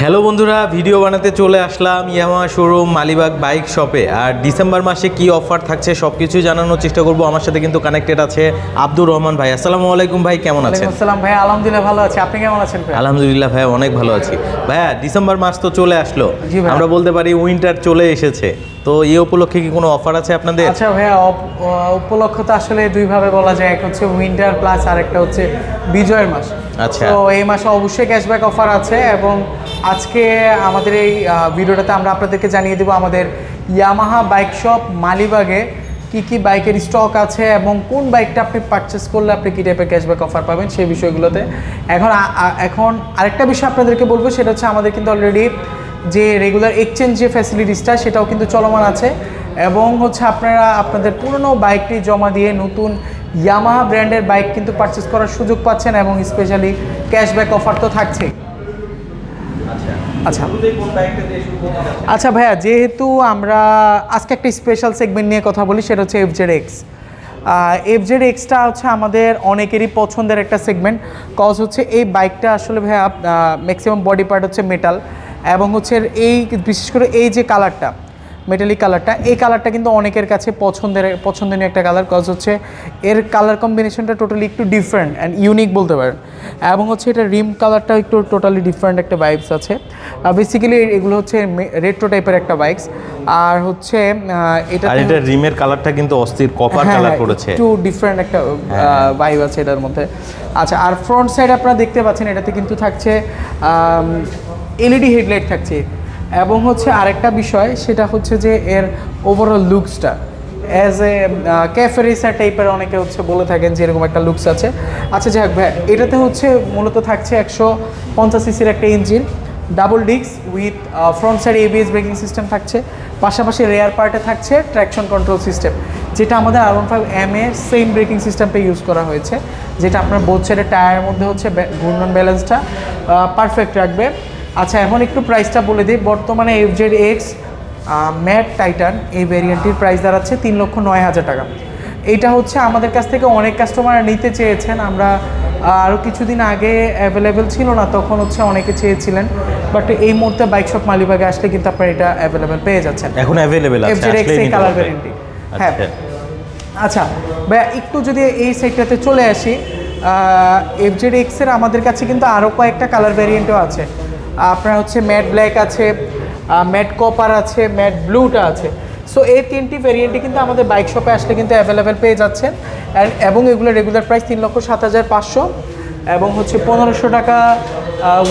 Hello বন্ধুরা, video বানাতে চলে আসলাম ইয়ামাহা শোরুম মালিবাগ বাইক শপে। আর ডিসেম্বর মাসে কি অফার থাকছে সব কিছুই জানানোর চেষ্টা করব। আমার সাথে কিন্তু কানেক্টেড আছে আব্দুর রহমান ভাই। আসসালামু আলাইকুম ভাই, কেমন আছেন? আসসালাম ভাই, আলহামদুলিল্লাহ ভালো আছি। আপনি কেমন আছেন ভাই? আলহামদুলিল্লাহ ভাই, অনেক ভালো আছি। ভাইয়া, ডিসেম্বর মাস তো চলে আসলো, জি ভাই। আমরা বলতে পারি উইন্টার চলে এসেছে। তো এই উপলক্ষে কি কোনো অফার আছে আপনাদের? আচ্ছা ভাইয়া, উপলক্ষ তো আসলে দুইভাবে বলা যায়, এক হচ্ছে উইন্টার প্লাস আর একটা হচ্ছে বিজয়ের মাস। আচ্ছা, তো এই মাসে অবশ্যই ক্যাশব্যাক অফার আছে এবং আজকে আমাদের এই ভিডিওটাতে আমরা আপনাদেরকে জানিয়ে দেবো আমাদের ইয়ামাহা বাইক শপ মালিবাগে কি কি বাইকের স্টক আছে এবং কোন বাইকটা আপনি পারচেস করলে আপনি কী টাইপের ক্যাশব্যাক অফার পাবেন সেই বিষয়গুলোতে। এখন আরেকটা বিষয় আপনাদেরকে বলবো, সেটা হচ্ছে আমাদের কিন্তু অলরেডি যে রেগুলার এক্সচেঞ্জ যে ফ্যাসিলিটিসটা সেটাও কিন্তু চলমান আছে এবং হচ্ছে আপনারা আপনাদের পুরনো বাইকটি জমা দিয়ে নতুন ইয়ামাহা ব্র্যান্ডের বাইক কিন্তু পারচেস করার সুযোগ পাচ্ছেন এবং স্পেশালি ক্যাশব্যাক অফার তো থাকছেই। আচ্ছা ভাইয়া, যেহেতু আমরা আজকে একটা স্পেশাল সেগমেন্ট নিয়ে কথা বলি, সেটা হচ্ছে FZX। FZXটা হচ্ছে আমাদের অনেকেরই পছন্দের একটা সেগমেন্ট, কজ হচ্ছে এই বাইকটা আসলে ভাইয়া ম্যাক্সিমাম বডি পার্ট হচ্ছে মেটাল এবং হচ্ছে এই বিশেষ করে এই যে কালারটা মেটালিক কালারটা, এই কালারটা কিন্তু অনেকের কাছে পছন্দনীয় একটা কালার, কজ হচ্ছে এর কালার কম্বিনেশনটা টোটালি একটু ডিফারেন্ট অ্যান্ড ইউনিক বলতে পারেন। এবং হচ্ছে এটা রিম কালারটাও একটু টোটালি ডিফারেন্ট একটা ভাইবস আছে। বেসিক্যালি এগুলো হচ্ছে রেট্রো টাইপের একটা বাইকস। আর হচ্ছে এটা রিমের কালারটা কিন্তু অস্থির কপার কালার করেছে, একটু ডিফারেন্ট একটা ভাইব আছে এটার মধ্যে। আচ্ছা, আর ফ্রন্ট সাইড আপনারা দেখতে পাচ্ছেন এটাতে কিন্তু থাকছে এলইডি হেডলাইট থাকছে এবং হচ্ছে আরেকটা বিষয় সেটা হচ্ছে যে এর ওভারঅল লুকসটা অ্যাজ এ ক্যাফে রেসার টাইপের অনেকে হচ্ছে বলে থাকেন যে এরকম একটা লুকস আছে। আচ্ছা যাই হোক ভাই, এটাতে হচ্ছে মূলত থাকছে 150 সিসির একটা engine, double disc with front side ABS braking system থাকছে, পাশাপাশি রেয়ার পার্টে থাকছে ট্র্যাকশন কন্ট্রোল সিস্টেম, যেটা আমাদের R15M এর সেম ব্রেকিং সিস্টেমটা ইউজ করা হয়েছে, যেটা আপনার বোথ সাইডের টায়ারের মধ্যে হচ্ছে ঘূর্ণন ব্যালেন্সটা পারফেক্ট রাখবে। আচ্ছা, এখন একটু প্রাইসটা বলে দিই। বর্তমানে FZX ম্যাট টাইটান এই ভ্যারিয়েন্টটির প্রাইস দাঁড়াচ্ছে 3,09,000 টাকা। এইটা হচ্ছে আমাদের কাছ থেকে অনেক কাস্টমার নিতে চেয়েছেন, আমরা আরও কিছুদিন আগে অ্যাভেলেবেল ছিল না, তখন হচ্ছে অনেকে চেয়েছিলেন, বাট এই মুহূর্তে বাইক শপ মালিবাগে আসলে কিন্তু আপনারা এটা অ্যাভেলেবেল পেয়ে যাচ্ছেন। এখন অ্যাভেলেবেল আছে FZX এই কালার ভ্যারিয়েন্টটি। হ্যাঁ আচ্ছা ভাইয়া, একটু যদি এই সাইডটাতে চলে আসি, FZX এর আমাদের কাছে কিন্তু আরও কয়েকটা কালার ভ্যারিয়েন্টও আছে। আপনার হচ্ছে ম্যাট ব্ল্যাক আছে, ম্যাট কপার আছে, ম্যাট ব্লুটা আছে। সো এই তিনটি ভ্যারিয়েন্টই কিন্তু আমাদের বাইক শপে আসলে কিন্তু অ্যাভেলেবেল পেয়ে যাচ্ছেন এবং এগুলো রেগুলার প্রাইস 3,07,500 এবং হচ্ছে 1,500 টাকা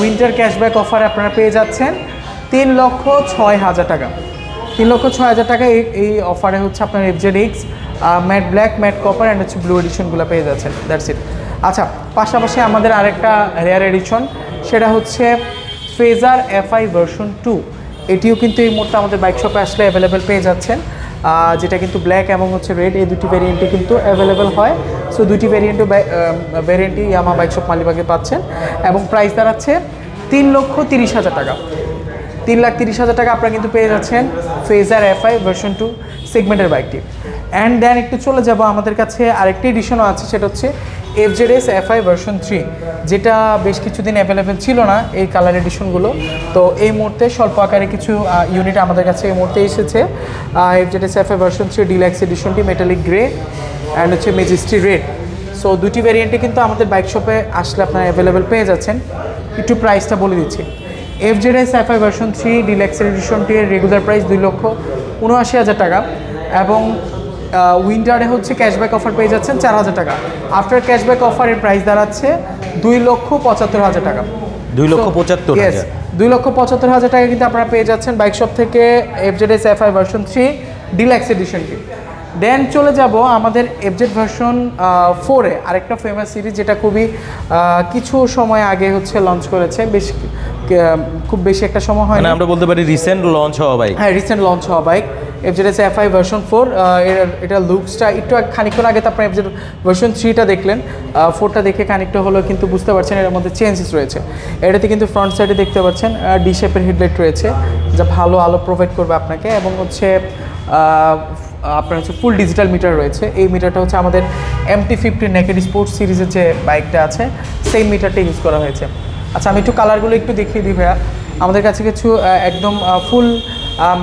উইন্টার ক্যাশব্যাক অফারে আপনারা পেয়ে যাচ্ছেন 3,06,000 টাকা। 3,06,000 টাকা এই অফারে হচ্ছে আপনার FZX matte black, matte copper and হচ্ছে ব্লু এডিশনগুলো পেয়ে যাচ্ছেন। That's it. আচ্ছা, পাশাপাশি আমাদের আরেকটা রেয়ার এডিশন, সেটা হচ্ছে ফেজার FI ভার্সন 2। এটিও কিন্তু এই মুহূর্তে আমাদের বাইক শপে আসলে অ্যাভেলেবেল পেয়ে যাচ্ছেন, যেটা কিন্তু ব্ল্যাক এবং হচ্ছে রেড এই দুটি ভ্যারিয়েন্টে কিন্তু অ্যাভেলেবেল হয়। সো দুটি ভ্যারিয়েন্টই ইয়ামাহা বাইক শপ মালিবাগে পাচ্ছেন এবং প্রাইস দাঁড়াচ্ছে 3,30,000 টাকা। 3,30,000 টাকা আপনারা কিন্তু পেয়ে যাচ্ছেন ফেজার FI ভার্সন 2 সেগমেন্টের বাইকটি। অ্যান্ড দেন একটু চলে যাব, আমাদের কাছে আরেকটি এডিশনও আছে, সেটা হচ্ছে FZS FI ভার্সন 3, যেটা বেশ কিছুদিন অ্যাভেলেবেল ছিল না এই কালার এডিশনগুলো। তো এই মুহূর্তে স্বল্প আকারে কিছু ইউনিট আমাদের কাছে এই মুহূর্তে এসেছে। FZS FI ভার্সন 3 ডিলাক্স এডিশনটি মেটালিক গ্রে অ্যান্ড হচ্ছে মেজেস্টি রেড। সো দুটি ভ্যারিয়েন্টে কিন্তু আমাদের বাইক শপে আসলে আপনারা অ্যাভেলেবেল পেয়ে যাচ্ছেন। একটু প্রাইসটা বলে দিচ্ছি। FZS FI ভার্সন 3 ডিলাক্স এডিশনটির রেগুলার প্রাইস 2,79,000 টাকা এবং উইন্টারে হচ্ছে ক্যাশব্যাক অফার পেয়ে যাচ্ছেন 4,000 টাকা। আফটার ক্যাশব্যাক অফারের প্রাইস দাঁড়াচ্ছে 2,75,000 টাকা। 2,75,000? 2,75,000 টাকা কিন্তু আপনারা পেয়ে যাচ্ছেন বাইক শপ থেকে FZS FI ভার্সন 3 ডিলাক্স এডিশনটি। দেন চলে যাব আমাদের FZ ভার্সন 4-এ, আরেকটা ফেমাস সিরিজ, যেটা খুবই কিছু সময় আগে হচ্ছে লঞ্চ করেছে, খুব বেশি একটা সময় হয় না, আমরা বলতে পারি রিসেন্ট লঞ্চ হওয়া বাইক। হ্যাঁ, রিসেন্ট লঞ্চ হওয়া বাইক FZS FI ভার্সন 4। এটা লুকসটা একটু খানিকক্ষণ আগে তো আপনার FZ ভার্সন 3টা দেখলেন, 4টা দেখে খানিকটা হলেও কিন্তু বুঝতে পারছেন এর মধ্যে চেঞ্জেস রয়েছে। এটাতে কিন্তু ফ্রন্ট সাইডে দেখতে পাচ্ছেন ডি শেপের হেডলাইট রয়েছে, যা ভালো আলো প্রোভাইড করবে আপনাকে এবং হচ্ছে আপনার হচ্ছে ফুল ডিজিটাল মিটার রয়েছে। এই মিটারটা হচ্ছে আমাদের MT-50 নেকেড স্পোর্টস সিরিজের যে বাইকটা আছে সেই মিটারটা ইউজ করা হয়েছে। আচ্ছা, আমি একটু কালারগুলো একটু দেখিয়ে দিই ভাইয়া। আমাদের কাছে কিছু একদম ফুল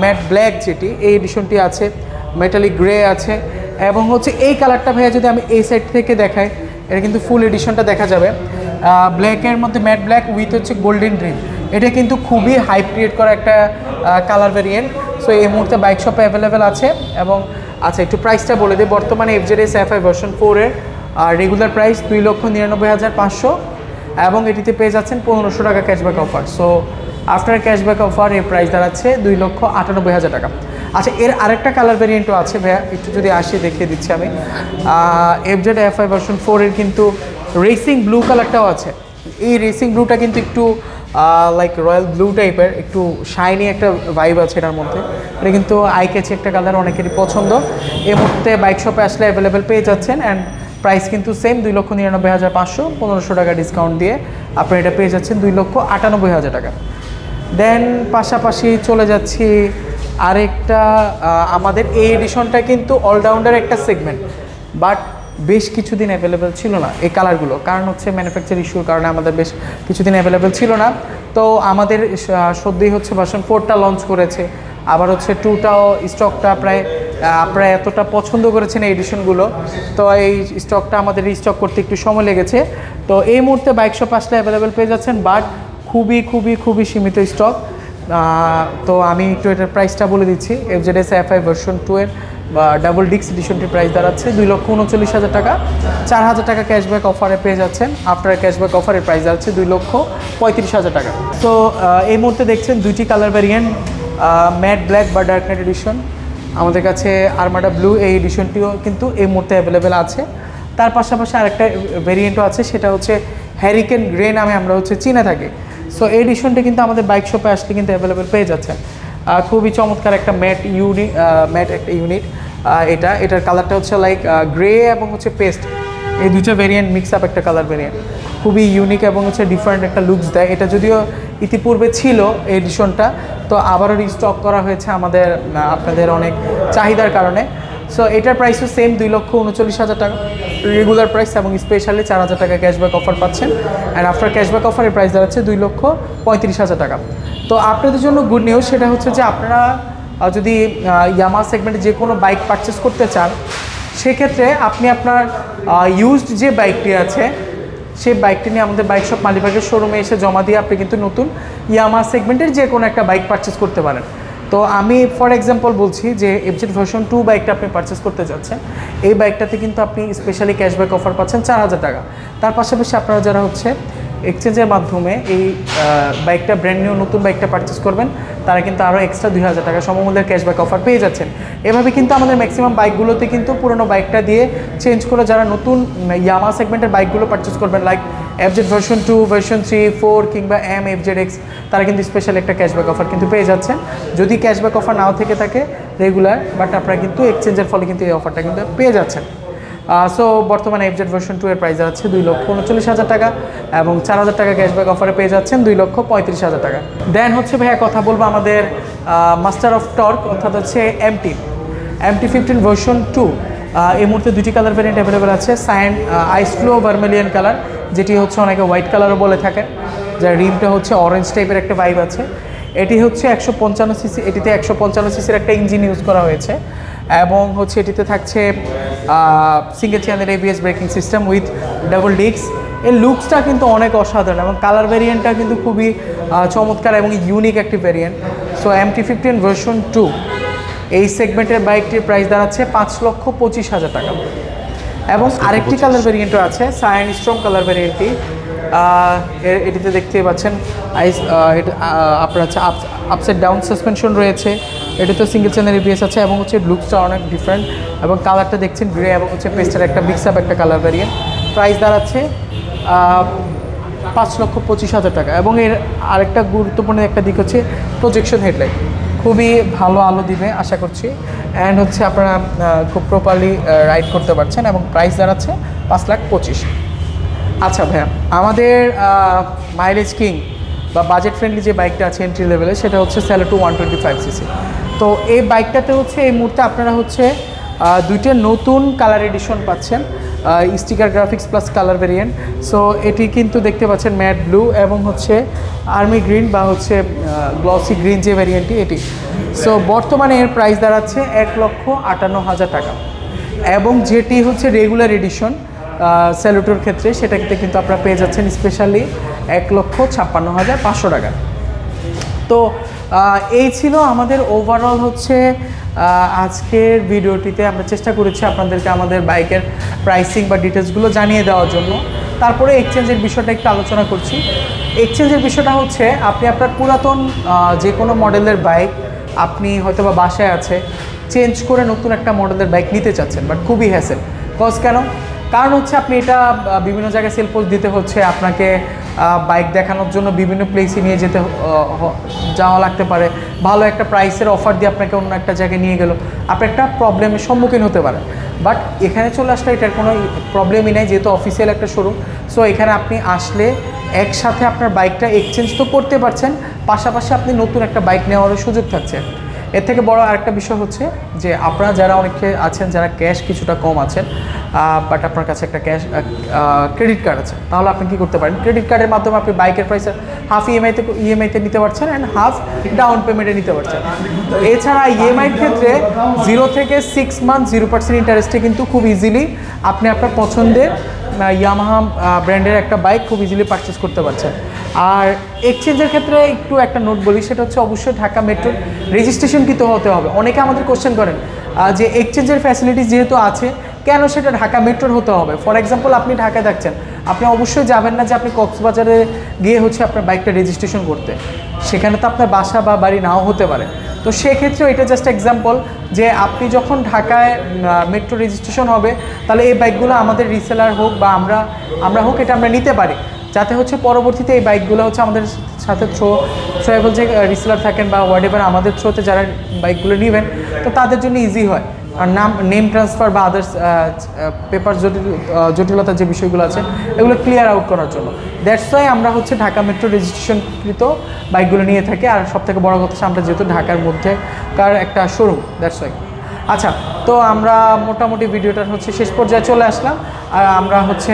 ম্যাট ব্ল্যাক যেটি এই এডিশনটি আছে, মেটালিক গ্রে আছে, এবং হচ্ছে এই কালারটা ভাইয়া যদি আমি এই সাইড থেকে দেখাই, এটা কিন্তু ফুল এডিশনটা দেখা যাবে। ব্ল্যাকের মধ্যে ম্যাট ব্ল্যাক উইথ হচ্ছে গোল্ডেন ড্রিম, এটা কিন্তু খুবই হাইপ ক্রিয়েট করা একটা কালার ভেরিয়েন্ট। সো এই মুহূর্তে বাইক শপে অ্যাভেলেবেল আছে। এবং আচ্ছা, একটু প্রাইসটা বলে দিই। বর্তমানে FZS FI ভার্সন 4 এর রেগুলার প্রাইস 2,99,500, এবং এটিতে পেয়ে যাচ্ছেন 1500 টাকা cashback offer. So after cashback offer এই প্রাইস দাঁড়াচ্ছে 2,98,000 টাকা। আচ্ছা, এর আরেকটা কালার ভেরিয়েন্টও আছে ভাইয়া, একটু যদি আসি দেখিয়ে দিচ্ছি আমি। FZ FI ভার্সন 4 এর কিন্তু রেসিং ব্লু কালারটাও আছে। এই রেসিং ব্লুটা কিন্তু একটু লাইক রয়্যাল ব্লু টাইপের, একটু শাইনি একটা ভাইব আছে এটার মধ্যে। এটা কিন্তু আই ক্যাচি একটা কালার, অনেকেরই পছন্দ। এই মুহূর্তে বাইক শপে আসলে অ্যাভেলেবেল পেয়ে যাচ্ছেন। অ্যান্ড প্রাইস কিন্তু সেম 2,99,500, 1500 টাকা ডিসকাউন্ট দিয়ে আপনারা এটা পেয়ে যাচ্ছেন 2,98,000 টাকা। দেন পাশাপাশি চলে যাচ্ছি আরেকটা, আমাদের এই এডিশনটা কিন্তু অলরাউন্ডার একটা সেগমেন্ট, বাট বেশ কিছুদিন অ্যাভেলেবেল ছিল না এই কালারগুলো, কারণ হচ্ছে ম্যানুফ্যাকচার ইস্যুর কারণে আমাদের বেশ কিছুদিন অ্যাভেলেবেল ছিল না। তো আমাদের সদ্যই হচ্ছে ভার্সন 4টা লঞ্চ করেছে, আবার হচ্ছে 2টাও স্টকটা প্রায় আপনারা এতটা পছন্দ করেছেন এই এডিশনগুলো, তো এই স্টকটা আমাদের রিস্টক করতে একটু সময় লেগেছে। তো এই মুহূর্তে বাইক শপ আসলে অ্যাভেলেবেল পেয়ে যাচ্ছেন, বাট খুবই খুবই খুবই সীমিত স্টক। তো আমি একটু এটার প্রাইসটা বলে দিচ্ছি। FZS FI ভার্সন 2 এর ডাবল ডিক্স এডিশনটির প্রাইস দাঁড়াচ্ছে 2,39,000 টাকা। 4,000 টাকা ক্যাশব্যাক অফারে পেয়ে যাচ্ছেন। আফটার ক্যাশব্যাক অফারের প্রাইস দাঁড়াচ্ছে 2,35,000 টাকা। তো এই মুহূর্তে দেখছেন দুইটি কালার ভ্যারিয়েন্ট, ম্যাট ব্ল্যাক বা ডার্ক নাইট এডিশন। আমাদের কাছে আরমাডা ব্লু এই এডিশনটিও কিন্তু এই মুহূর্তে অ্যাভেলেবেল আছে। তার পাশাপাশি আরেকটা ভেরিয়েন্টও আছে, সেটা হচ্ছে হ্যারিকেন গ্রে নামে আমরা হচ্ছে চিনে থাকি। সো এই এডিশনটি কিন্তু আমাদের বাইক শপে আসলে কিন্তু অ্যাভেলেবেল পেয়ে যাচ্ছেন। খুবই চমৎকার একটা ম্যাট একটা ইউনিট। এটার কালারটা হচ্ছে লাইক গ্রে এবং হচ্ছে পেস্ট, এই দুটো ভেরিয়েন্ট মিক্স আপ একটা কালার ভেরিয়েন্ট, খুবই ইউনিক এবং হচ্ছে ডিফারেন্ট একটা লুকস দেয়। এটা যদিও ইতিপূর্বে ছিল এই এডিশনটা, তো আবারও রিস্টক করা হয়েছে আমাদের আপনাদের অনেক চাহিদার কারণে। সো এটার প্রাইসও সেম 2,39,000 টাকা রেগুলার প্রাইস, এবং স্পেশালি 4,000 টাকা ক্যাশব্যাক অফার পাচ্ছেন। অ্যান্ড আফটার ক্যাশব্যাক অফারের প্রাইস দাঁড়াচ্ছে 2,35,000 টাকা। তো আপনাদের জন্য গুড নিউজ, সেটা হচ্ছে যে আপনারা যদি ইয়ামাহা সেগমেন্টে যে কোনো বাইক পারচেস করতে চান, সেক্ষেত্রে আপনি আপনার ইউজড যে বাইকটি আছে সেই বাইকটি নিয়ে আমাদের বাইক শপ মালিবাগের শোরুমে এসে জমা দিয়ে আপনি কিন্তু নতুন ইয়ামাহা সেগমেন্টের যে কোনো একটা বাইক পারচেস করতে পারেন। তো আমি ফর এক্সাম্পল বলছি যে FZ ভার্সন 2 বাইকটা আপনি পারচেস করতে যাচ্ছেন, এই বাইকটাতে কিন্তু আপনি স্পেশালি ক্যাশব্যাক অফার পাচ্ছেন 4,000 টাকা। তার পাশাপাশি আপনারা যারা হচ্ছে এক্সচেঞ্জের মাধ্যমে এই বাইকটা ব্র্যান্ড নিউ নতুন বাইকটা পারচেস করবেন, তারা কিন্তু আরও এক্সট্রা 2,000 টাকা সমমূল্যের ক্যাশব্যাক অফার পেয়ে যাচ্ছেন। এভাবে কিন্তু আমাদের ম্যাক্সিমাম বাইকগুলোতে কিন্তু পুরোনো বাইকটা দিয়ে চেঞ্জ করে যারা নতুন ইয়ামাহা সেগমেন্টের বাইকগুলো পারচেস করবেন, লাইক FZ ভার্সন 2, ভার্সন 3, 4 কিংবা FZX, তারা কিন্তু স্পেশাল একটা ক্যাশব্যাক অফার কিন্তু পেয়ে যাচ্ছেন। যদি ক্যাশব্যাক অফার নাও থেকে থাকে রেগুলার, বাট আপনারা কিন্তু এক্সচেঞ্জের ফলে কিন্তু এই অফারটা কিন্তু পেয়ে যাচ্ছেন। সো বর্তমানে FZ ভার্সন 2 এর প্রাইস যাচ্ছে 2,39,000 টাকা, এবং 4,000 টাকা ক্যাশব্যাক অফারে পেয়ে যাচ্ছেন 2,35,000 টাকা। দেন হচ্ছে ভাইয়া কথা বলবো আমাদের মাস্টার অফ টর্ক, অর্থাৎ হচ্ছে MT-15 ভার্সন 2। এই মুহূর্তে দুটি কালার ভ্যারিয়েন্ট অ্যাভেলেবেল আছে, সায়েন আইস ফ্লো ভার্মেলিয়ান কালার, যেটি হচ্ছে অনেকে হোয়াইট কালারও বলে থাকেন, যার রিমটা হচ্ছে অরেঞ্জ টাইপের একটা ভাইব আছে। এটি হচ্ছে 155 সিসি, এটিতে 155 সিসির একটা ইঞ্জিন ইউজ করা হয়েছে, এবং হচ্ছে এটিতে থাকছে single channel ABS braking system with double disc. এর লুকসটা কিন্তু অনেক অসাধারণ, এবং কালার ভ্যারিয়েন্টটা কিন্তু খুবই চমৎকার এবং ইউনিক একটি ভ্যারিয়েন্ট। সো MT-15 ভার্সন 2 এই সেগমেন্টের বাইকটির প্রাইস দাঁড়াচ্ছে 5,25,000 টাকা। এবং আরেকটি কালার ভ্যারিয়েন্টও আছে, সায়ান স্ট্রং কালার ভ্যারিয়েন্টটি। এটিতে দেখতে পাচ্ছেন আপনার হচ্ছে আপসাইড ডাউন সাসপেনশন রয়েছে, এটিতে সিঙ্গেল চ্যানেল ABS আছে, এবং হচ্ছে লুকসটা অনেক ডিফারেন্ট, এবং কালারটা দেখছেন গ্রে এবং হচ্ছে পেস্টের একটা মিক্স আপ একটা কালার ভ্যারিয়েন্ট। প্রাইস দাঁড়াচ্ছে 5,25,000 টাকা। এবং এর আরেকটা গুরুত্বপূর্ণ একটা দিক হচ্ছে প্রজেকশন হেডলাইট, খুবই ভালো আলো দিবে আশা করছি, অ্যান্ড হচ্ছে আপনারা খুব প্রপারলি রাইড করতে পারছেন, এবং প্রাইস দাঁড়াচ্ছে 5,25,000। আচ্ছা ভাইয়া, আমাদের মাইলেজ কিং বা বাজেট ফ্রেন্ডলি যে বাইকটা আছে এন্ট্রি লেভেলে, সেটা হচ্ছে Celato 125cc। তো এই বাইকটাতে হচ্ছে এই মুহূর্তে আপনারা হচ্ছে দুইটা নতুন কালার এডিশন পাচ্ছেন, sticker graphics plus colour variant. So এটি কিন্তু দেখতে পাচ্ছেন ম্যাট ব্লু এবং হচ্ছে আর্মি গ্রিন বা হচ্ছে গ্লসি গ্রিন যে ভেরিয়েন্টটি এটি। সো বর্তমানে এর প্রাইস দাঁড়াচ্ছে 1,58,000 টাকা, এবং যেটি হচ্ছে রেগুলার এডিশন স্যালুটোর ক্ষেত্রে সেটাতে কিন্তু আপনারা পেয়ে যাচ্ছেন স্পেশালি 1,56,500 টাকা। তো এই ছিল আমাদের ওভারঅল হচ্ছে আজকের ভিডিওটিতে। আমরা চেষ্টা করেছি আপনাদেরকে আমাদের বাইকের প্রাইসিং বা ডিটেলসগুলো জানিয়ে দেওয়ার জন্য। তারপরে এক্সচেঞ্জের বিষয়টা একটু আলোচনা করছি। এক্সচেঞ্জের বিষয়টা হচ্ছে আপনি আপনার পুরাতন যে কোনো মডেলের বাইক আপনি হয়তো বা বাসায় আছে, চেঞ্জ করে নতুন একটা মডেলের বাইক নিতে চাচ্ছেন, বাট খুবই হ্যাসেল। কেন? কারণ হচ্ছে আপনি এটা বিভিন্ন জায়গায় সেল পোস্ট দিতে হচ্ছে, আপনাকে বাইক দেখানোর জন্য বিভিন্ন প্লেসে নিয়ে যাওয়া লাগতে পারে, ভালো একটা প্রাইসের অফার দিয়ে আপনাকে অন্য একটা জায়গায় নিয়ে গেল, আপনি একটা প্রবলেমের সম্মুখীন হতে পারেন। বাট এখানে চলে আসলে এটার কোনো প্রবলেমই নেই, যেহেতু অফিসিয়াল একটা শোরুম। সো এখানে আপনি আসলে একসাথে আপনার বাইকটা এক্সচেঞ্জ তো করতে পারছেন, পাশাপাশি আপনি নতুন একটা বাইক নেওয়ারও সুযোগ থাকছে। এর থেকে বড় আরেকটা বিষয় হচ্ছে যে আপনারা যারা অনেকে আছেন যারা ক্যাশ কিছুটা কম আছেন, বাট আপনার কাছে একটা ক্রেডিট কার্ড আছে, তাহলে আপনি কী করতে পারেন, ক্রেডিট কার্ডের মাধ্যমে আপনি বাইকের প্রাইসের হাফ ইএমআইতে নিতে পারছেন অ্যান্ড হাফ ডাউন পেমেন্টে নিতে পারছেন। এছাড়া ইএমআইয়ের ক্ষেত্রে 0 থেকে 6 মান্থ 0% ইন্টারেস্টে কিন্তু খুব ইজিলি আপনি আপনার পছন্দের ইয়ামাহা ব্র্যান্ডের একটা বাইক খুব ইজিলি পারচেস করতে পারছেন। আর এক্সচেঞ্জের ক্ষেত্রে একটু একটা নোট বলি, সেটা হচ্ছে অবশ্যই ঢাকা মেট্রোর রেজিস্ট্রেশন কিন্তু হতে হবে। অনেকে আমাদের কোশ্চেন করেন যে এক্সচেঞ্জের ফ্যাসিলিটিস যেহেতু আছে কেন সেটা ঢাকা মেট্রোর হতে হবে। ফর এক্সাম্পল আপনি ঢাকায় থাকছেন, আপনি অবশ্যই যাবেন না যে আপনি কক্সবাজারে গিয়ে হচ্ছে আপনার বাইকটা রেজিস্ট্রেশন করতে, সেখানে তো আপনার বাসা বা বাড়ি নাও হতে পারে। তো সেক্ষেত্রেও এটা জাস্ট এক্সাম্পল যে আপনি যখন ঢাকায় মেট্রো রেজিস্ট্রেশন হবে, তাহলে এই বাইকগুলো আমাদের রিসেলার হোক বা আমরা হোক এটা আমরা নিতে পারি, যাতে হচ্ছে পরবর্তীতে এই বাইকগুলো হচ্ছে আমাদের সাথে থ্রোয়েবল যে রিসেলার থাকেন বা হোয়াটএভার আমাদের থ্রোতে যারা বাইকগুলো নেবেন, তো তাদের জন্য ইজি হয়। আর নেম ট্রান্সফার বা আদার্স পেপার জটিলতা যে বিষয়গুলো আছে এগুলো ক্লিয়ার আউট করার জন্য। দ্যাটস ওয়াই আমরা হচ্ছে ঢাকা মেট্রো রেজিস্ট্রেশনকৃত বাইকগুলো নিয়ে থাকি। আর সবথেকে বড় কথা আমরা যেহেতু ঢাকার মধ্যেকার একটা শোরুম, দ্যাটস ওয়াই। আচ্ছা, তো আমরা মোটামুটি ভিডিওটার হচ্ছে শেষ পর্যায়ে চলে আসলাম, আর আমরা হচ্ছে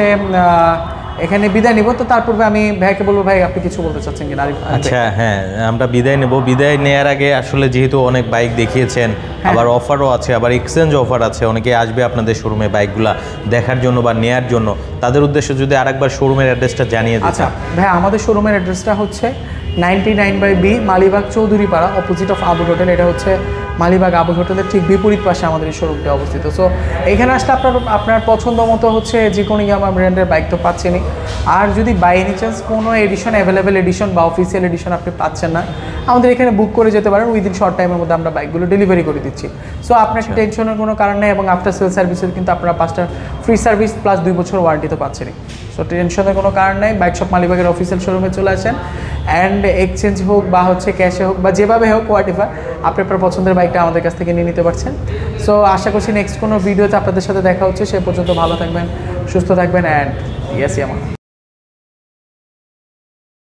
এখানে বিদায় নিব। তো তার পূর্বে আমি ভাইকে বলবো, ভাই আপনি কিছু বলতে চাচ্ছেন কিনা? আচ্ছা, হ্যাঁ, আমরা বিদায় নেব। বিদায় নেওয়ার আগে আসলে যেহেতু অনেক বাইক দেখিয়েছেন, আবার অফারও আছে, আবার এক্সচেঞ্জ অফার আছে, অনেকে আসবে আপনাদের শোরুমে বাইকগুলা দেখার জন্য বা নেয়ার জন্য, তাদের উদ্দেশ্যে যদি আরেকবার শোরুমের অ্যাড্রেসটা জানিয়ে দিন। আচ্ছা ভাই, আমাদের শোরুমের অ্যাড্রেসটা হচ্ছে 99/B Malibagh Chowdhurypara, opposite of Abul hotel. এটা হচ্ছে মালিবাগ আবুল হোটেলের ঠিক বিপরীত পাশে আমাদের এই শোরুমটা অবস্থিত। সো এখানে আসলে আপনার পছন্দ মতো হচ্ছে যে কোনো ইয়ামাহা ব্র্যান্ডের বাইক তো পাচ্ছেনই। আর যদি বাই এনি চান্স কোনো এডিশন অ্যাভেলেবেল এডিশন বা অফিসিয়াল এডিশন আপনি পাচ্ছেন না, আমাদের এখানে বুক করে যেতে পারেন, উইদিন শর্ট টাইমের মধ্যে আমরা বাইকগুলো ডেলিভারি করে দিচ্ছি। সো আপনার টেনশনের কোনো কারণ নেই, এবং আফটার সেল সার্ভিসের কিন্তু আপনারা 5টা ফ্রি সার্ভিস প্লাস 2 বছর ওয়ারেন্টি তো পাচ্ছেনই। সো টেনশনের কোনো কারণ নেই, বাইক শপ মালিবাগের অফিসিয়াল শোরুমে চলে আসেন, অ্যান্ড এক্সচেঞ্জ হোক বা হচ্ছে ক্যাশে হোক বা যেভাবে হোক হোয়াটএভার আপনি আপনার পছন্দের বাইকটা আমাদের কাছ থেকে নিয়ে নিতে পারছেন। সো আশা করছি নেক্সট কোনো ভিডিওতে আপনাদের সাথে দেখা হচ্ছে। সে পর্যন্ত ভালো থাকবেন, সুস্থ থাকবেন, অ্যান্ড ইয়ামাহা।